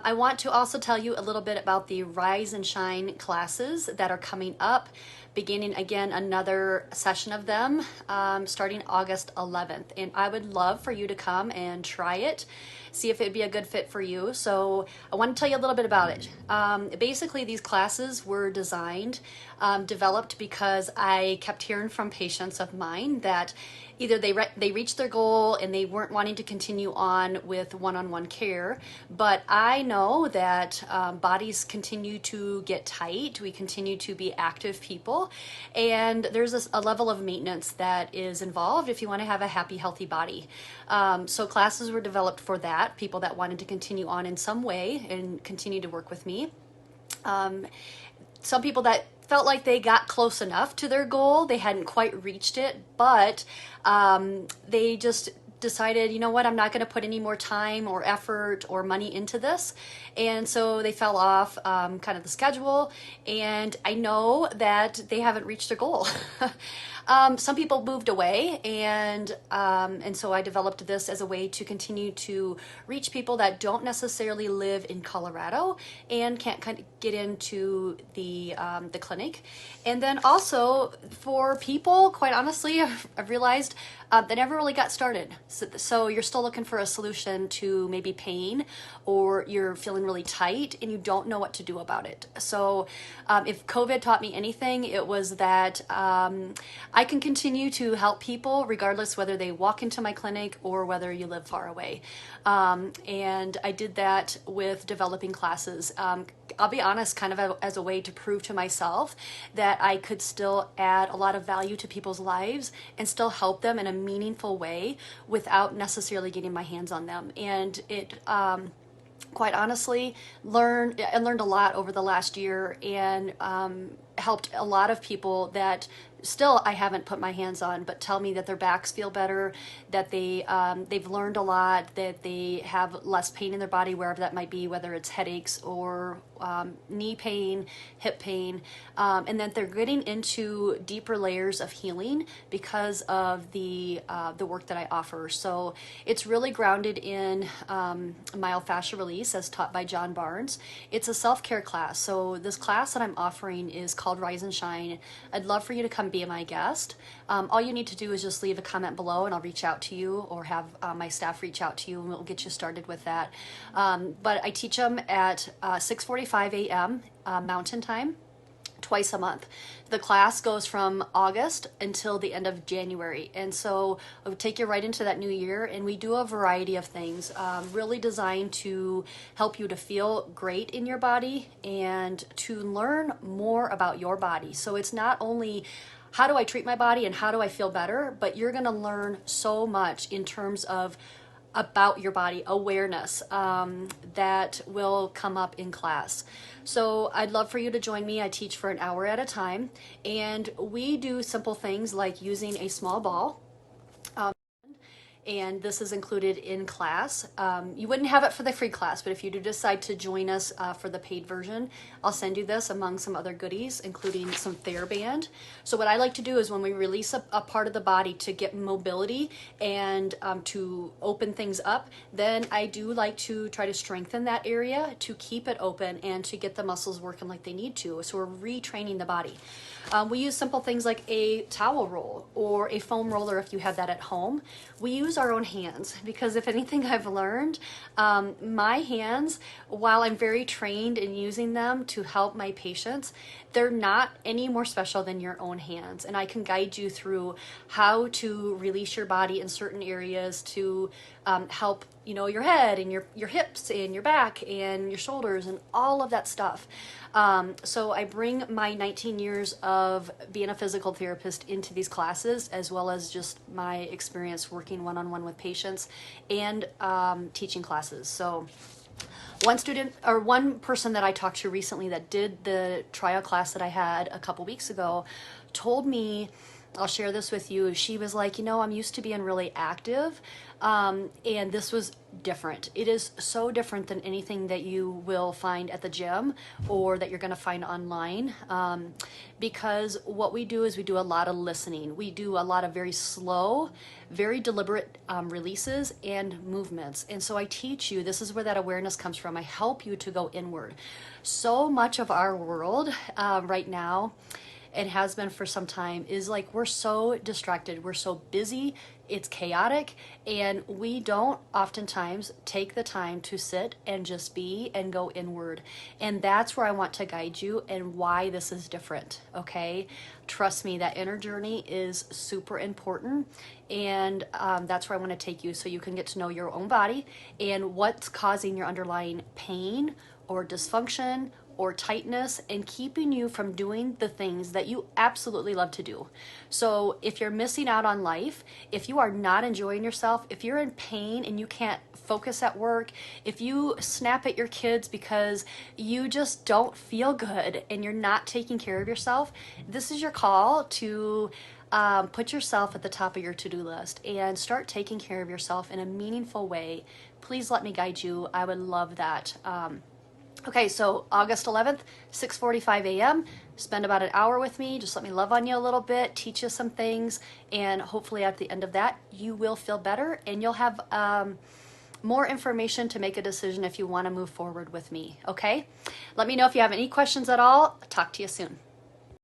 I want to also tell you a little bit about the Rise and Shine classes that are coming up, beginning again another session of them starting August 11th. And I would love for you to come and try it, see if it'd be a good fit for you. So I want to tell you a little bit about it. Basically, these classes were designed, developed because I kept hearing from patients of mine that either they reached their goal and they weren't wanting to continue on with one-on-one care, but I know that bodies continue to get tight, we continue to be active people, and there's a level of maintenance that is involved if you want to have a happy, healthy body. So classes were developed for that, people that wanted to continue on in some way and continue to work with me. Some people that felt like they got close enough to their goal, they hadn't quite reached it, but they just decided, you know what, I'm not going to put any more time or effort or money into this. And so they fell off kind of the schedule. And I know that they haven't reached their goal. Some people moved away, and so I developed this as a way to continue to reach people that don't necessarily live in Colorado and can't kind of get into the clinic. And then also for people, quite honestly, I've realized they never really got started. So you're still looking for a solution to maybe pain, or you're feeling really tight and you don't know what to do about it. So if COVID taught me anything, it was that I can continue to help people regardless whether they walk into my clinic or whether you live far away. And I did that with developing classes. I'll be honest, kind of as a way to prove to myself that I could still add a lot of value to people's lives and still help them in a meaningful way without necessarily getting my hands on them. And it, quite honestly, I learned a lot over the last year, and helped a lot of people that still I haven't put my hands on, but tell me that their backs feel better, that they've learned a lot, that they have less pain in their body, wherever that might be, whether it's headaches or knee pain, hip pain, and that they're getting into deeper layers of healing because of the work that I offer. So it's really grounded in myofascial release as taught by John Barnes. It's a self-care class. So this class that I'm offering is called Rise and Shine. I'd love for you to come be my guest. All you need to do is just leave a comment below and I'll reach out to you, or have my staff reach out to you, and we'll get you started with that. But I teach them at 6:45 a.m. Mountain Time, twice a month. The class goes from August until the end of January, and so I would take you right into that new year, and we do a variety of things really designed to help you to feel great in your body and to learn more about your body. So it's not only how do I treat my body and how do I feel better, but you're going to learn so much in terms of about your body awareness that will come up in class. So I'd love for you to join me. I teach for an hour at a time, and we do simple things like using a small ball. And this is included in class. You wouldn't have it for the free class, but if you do decide to join us for the paid version, I'll send you this among some other goodies, including some TheraBand. So what I like to do is when we release a part of the body to get mobility and to open things up, then I do like to try to strengthen that area to keep it open and to get the muscles working like they need to. So we're retraining the body. We use simple things like a towel roll or a foam roller if you have that at home. We use our own hands because if anything I've learned, my hands, while I'm very trained in using them to help my patients, they're not any more special than your own hands. And I can guide you through how to release your body in certain areas to help, you know, your head and your hips and your back and your shoulders and all of that stuff. So I bring my 19 years of being a physical therapist into these classes, as well as just my experience working one-on-one with patients and teaching classes. So one person that I talked to recently that did the trial class that I had a couple weeks ago told me, I'll share this with you. She was like, you know, I'm used to being really active, And this was different. It is so different than anything that you will find at the gym or that you're going to find online. Because what we do is we do a lot of listening. We do a lot of very slow, very deliberate releases and movements. And so I teach you, this is where that awareness comes from. I help you to go inward. So much of our world right now, and has been for some time, is like we're so distracted, we're so busy, it's chaotic, and we don't oftentimes take the time to sit and just be and go inward. And that's where I want to guide you and why this is different, okay? Trust me, that inner journey is super important, and that's where I want to take you so you can get to know your own body and what's causing your underlying pain or dysfunction or tightness and keeping you from doing the things that you absolutely love to do. So if you're missing out on life, if you are not enjoying yourself, if you're in pain and you can't focus at work, if you snap at your kids because you just don't feel good and you're not taking care of yourself, this is your call to put yourself at the top of your to-do list and start taking care of yourself in a meaningful way. Please let me guide you. I would love that. Okay, so August 11th, 6:45 a.m. Spend about an hour with me. Just let me love on you a little bit, teach you some things, and hopefully at the end of that, you will feel better and you'll have more information to make a decision if you want to move forward with me, okay? Let me know if you have any questions at all. Talk to you soon.